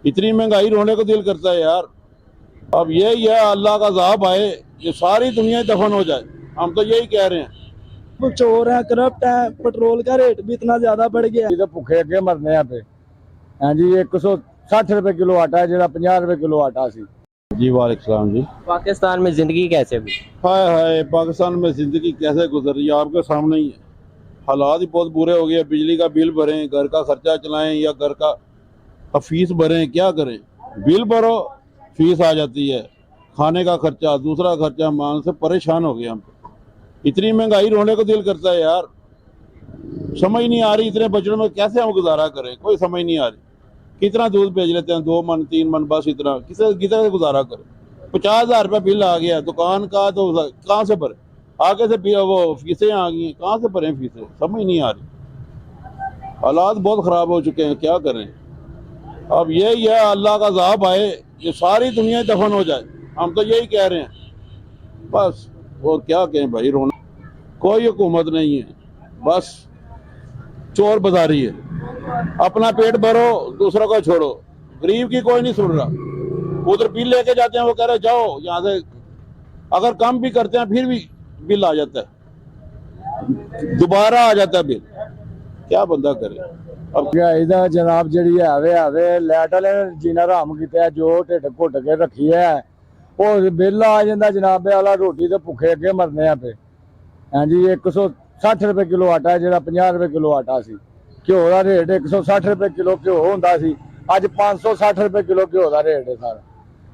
इतनी महंगाई रोने को दिल करता है यार। अब यही है, अल्लाह का अज़ाब आए, ये सारी दुनिया दफन हो जाए, हम तो यही कह रहे हैं। चोर है, करप्ट है, पेट्रोल का रेट भी इतना ज्यादा बढ़ गया है। भुखे अगे मरने पे। हाँ जी, 160 रुपए किलो आटा है, जो 50 रुपए किलो आटा सी। जी वालेकुम जी। पाकिस्तान में जिंदगी कैसे हुई? हाय हाय, पाकिस्तान में ज़िंदगी कैसे गुजर रही है आपके सामने ही है। हालात ही बहुत बुरे हो गए। बिजली का बिल भरें, घर का खर्चा चलाएं या घर का फीस भरें, क्या करें। बिल भरो, फीस आ जाती है, खाने का खर्चा, दूसरा खर्चा, मान से परेशान हो गए हम। इतनी महंगाई रोने को दिल करता है यार। समझ नहीं आ रही इतने बजट में कैसे हम गुजारा करें, कोई समझ नहीं आ रही। कितना दूध भेज लेते हैं, 2 मन 3 मन, बस इतना किसे कितना गुजारा करें। 50,000 रुपये बिल आ गया दुकान का, तो कहाँ से भरे। आगे से वो फीसें आ गई हैं, कहाँ से भरें फीसें, समझ नहीं आ रही। हालात बहुत ख़राब हो चुके हैं, क्या करें। अब यही है, अल्लाह का अज़ाब आए, ये सारी दुनिया दफन हो जाए, हम तो यही कह रहे हैं बस। और क्या कहें भाई, रोना कोई हुकूमत नहीं है, बस चोर बाजारी है। अपना पेट भरो, दूसरों को छोड़ो। गरीब की कोई नहीं सुन रहा। उधर बिल लेके जाते हैं, वो कह रहे जाओ यहाँ से, अगर कम भी करते हैं फिर भी बिल आ जाता है, दोबारा आ जाता है बिल। क्या बंदा करे अब। ਇਹਦਾ जनाब जी है लाइट वाले जीना हराम किया, जो ढिड घुट के रखी है वो बिल आ जाता जनाबे वाला। रोटी तो भुखे अगे मरने पे। हाँ जी, 160 रुपए किलो आटा है, जो 50 रुपए किलो आटा सी। घ्यो का रेट 160 रुपए किलो घ्यो होंदा सी, अज 560 रुपए किलो घ्यो का रेट है सारा।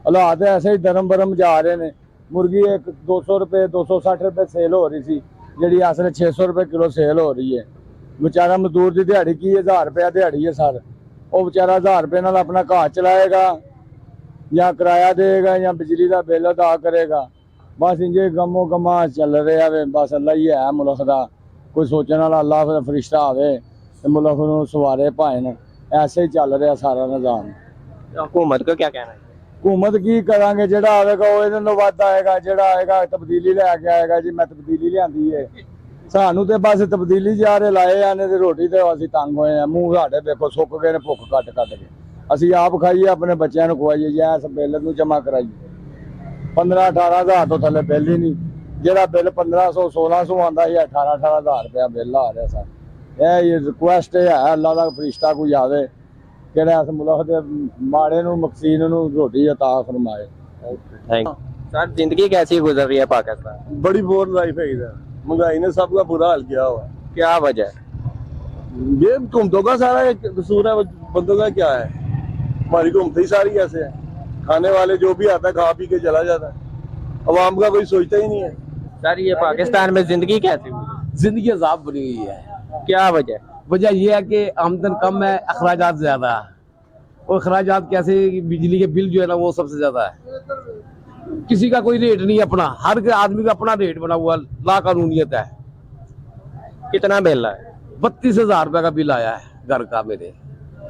हालात ऐसे ही धर्म बरम जा रहे हैं। मुर्गी 200 रुपए 260 रुपए सेल हो रही सी, जी असले 600 रुपए किलो सेल हो रही है। बेचारा मजदूर की दिहाड़ी की 1000 रुपया दिहाड़ी है सर। वो बेचारा 1000 रुपये नाल अपना घर चलाएगा या किराया देगा या बिजली का बिल अदा करेगा। बस इंजे गमो गमा चल रहा है। बस अल्लाह ही है मुल्क का, कोई सोचने वाला अल्लाह फरिश्ता आवे तो मुल्क को सवारे भाएन। ऐसे ही चल रहा सारा निजाम। हुकूमत को क्या कहना है? हुकूमत की करांगे, जोड़ा आएगा वो इहदे नालों वध आएगा, जोड़ा आएगा तब्दीली लैके आएगा। जी मैं तब्दीली लियांदी है, सानू तो बस तब्दीली जारे लाए आने ते रोटी तो असीं तंग होए हैं। मूँह साडे देखो सुक गए ने, भुख कट कट के। असीं आप खाइए, अपने बच्चों को खुआइए, या इस बिल नूं जमा कराइए। 15-18 हज़ार तो थले बिल ही नहीं। जोड़ा बिल 1500-1600 आंदा है, 18-18 हज़ार रुपया बिल आ रहा सर। ये रिक्वेस्ट है अल्लाह का फरिश्ता कोई आवे कि इस मुल्क के माड़े नूं मकसीन नूं रोटी अता फरमाए। Thank you sir. जिंदगी कैसी गुजर रही है पाकिस्तान? बड़ी बोर लाइफ है इधर, महंगाई ने सबका बुरा हाल किया हुआ है। क्या वजह है? ये हुकूमतों का सारा एक कसूर है, बंदों का क्या है। हमारी हुकूमत ही सारी ऐसे है, खाने वाले जो भी आता है खा पी के चला जाता है, अवाम का कोई सोचता ही नहीं है। सर ये पाकिस्तान में जिंदगी कैसी हुई? जिंदगी अजाब बनी हुई है। क्या वजह? वजह यह है कि आमदन कम है, अखराजात ज्यादा है। और अखराजात कैसे, बिजली के बिल जो है ना वो सबसे ज्यादा है। किसी का कोई रेट नहीं है अपना, हर आदमी का अपना रेट बना हुआ, लाकानूनियत है। कितना बिल है? 32,000 रुपए का बिल आया है घर का मेरे।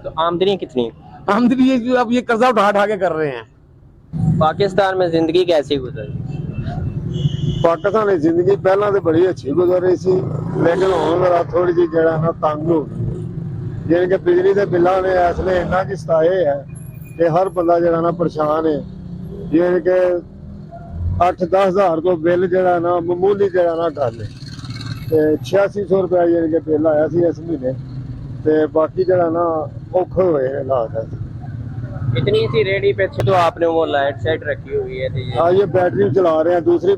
तो आमदनी कितनी? आमदनी ये अब ये कर्जा उठा उठा के कर रहे हैं। पाकिस्तान में जिंदगी कैसी गुजरी? पाकिस्तान की जिंदगी पहला तो बड़ी अच्छी गुजर रही सी, लेकिन हुण जरा थोड़ी जी जड़ा ना तंग हो गई। जिन के बिजली के बिलों ने इसलिए इन्ना की सताए है कि हर बंदा जरा ना परेशान है। जिन के 8-10 हज़ार तो बिल जरा ना मामूली जरा ना गल है। 8600 रुपया जिन के बिल आया सी इस महीने, ते बाकी जरा ना औखे हुए हालात। इतनी सी रेडी पे तो आपने वो लाइट सेट रखी हुई है थी। हाँ, ये बैटरी चला रहे हैं। दूसरी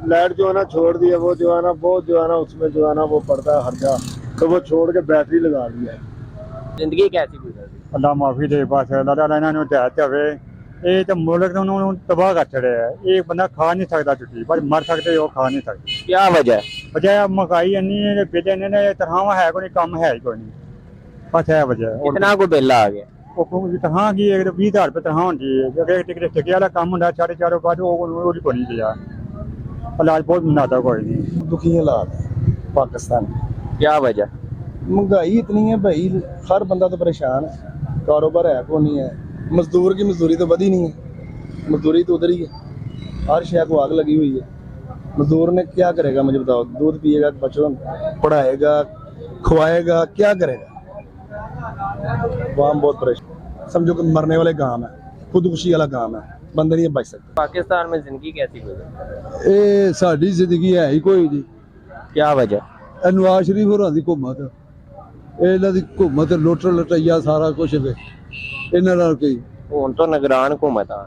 लाइट जो है ना छोड़ दी है, वो जो है ना बहुत जो है ना उसमें जो है ना वो पड़ता है खर्चा, तो वो छोड़ के बैटरी लगा दी है। जिंदगी कैसी गुजर रही? अल्लाह माफी दे, बस अल्लाह ताला इन्हां नूं हिदायत देवे। ये तो मुल्क नूं तबाह कर छड़िया है। एक बंदा खा नहीं सकता छुट्टी, बस मर सकते वो खा नहीं सकते। क्या वजह? वजह महंगाई इन्नी है, बिल इन्ने तनख्वाह है कोई, कम है ही कोई नहीं, बस है वजह। कितना को बिल आ गया? तनख्वाह की 20,000 रुपये तनख्वाह होती है। टिकट टिके वाला कम होंगे 4.5 बाद वो बनी गया। हालात बहुत नादा कोई नहीं, दुखी हालात है पाकिस्तान में। क्या वजह? महंगाई इतनी है भाई, हर बंदा तो परेशान है, कारोबार है को नहीं है। मजदूर की मजदूरी तो बढ़ी नहीं है, मजदूरी तो उधर ही है। हर शहर को आग लगी हुई है। मजदूर ने क्या करेगा मुझे बताओ? दूध पिएगा, बच्चों पढ़ाएगा, खुआएगा, क्या करेगा? वहाँ बहुत परेशान। समझो कि मरने वाले काम है, खुदकुशी वाला काम है, बंदे नहीं बच सकते। पाकिस्तान में जिंदगी कैसी गुजरी? ਇਹ ਸਾਡੀ ਜ਼ਿੰਦਗੀ ਹੈ ਹੀ ਕੋਈ ਨਹੀਂ। क्या वजह? ਇਹ ਨਵਾਜ਼ ਸ਼ਰੀਫ ਹੋਰਾਂ ਦੀ ਘੁੰਮਤ, ਇਹ ਇਹਨਾਂ ਦੀ ਘੁੰਮਤ ਲੁੱਟ ਲਟਈਆ ਸਾਰਾ ਕੁਝ ਵੇ ਇਹਨਾਂ ਨਾਲ ਕੀ। ਹੁਣ ਤਾਂ ਨਿਗਰਾਨ हुकूमत आ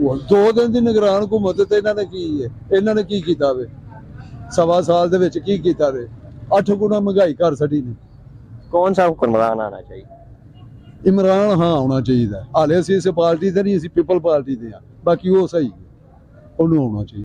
ਹੁਣ 2 ਦਿਨ ਦੀ ਨਿਗਰਾਨ ਘੁੰਮਤ ਤੇ ਇਹਨਾਂ ਨੇ ਕੀ ਹੈ, ਇਹਨਾਂ ਨੇ ਕੀ ਕੀਤਾ ਵੇ? 1.25 ਸਾਲ ਦੇ ਵਿੱਚ ਕੀ ਕੀਤਾ ਵੇ? 8 ਗੁਣਾ ਮਹਿੰਗਾਈ ਕਰ ਛੱਡੀ ਨੇ। कौन सा हुक्मरान आना चाहिए? ਇਮਰਾਨ ਹਾਂ ਆਉਣਾ ਚਾਹੀਦਾ। ਹਾਲੇ ਅਸੀਂ ਇਸ ਪਾਰਟੀ ਤੇ ਨਹੀਂ, ਅਸੀਂ ਪੀਪਲ ਪਾਰਟੀ ਦੇ ਆ, ਬਾਕੀ ਉਹ ਸਹੀ ਹੈ, ਉਹਨੂੰ ਆਉਣਾ ਚਾਹੀਦਾ।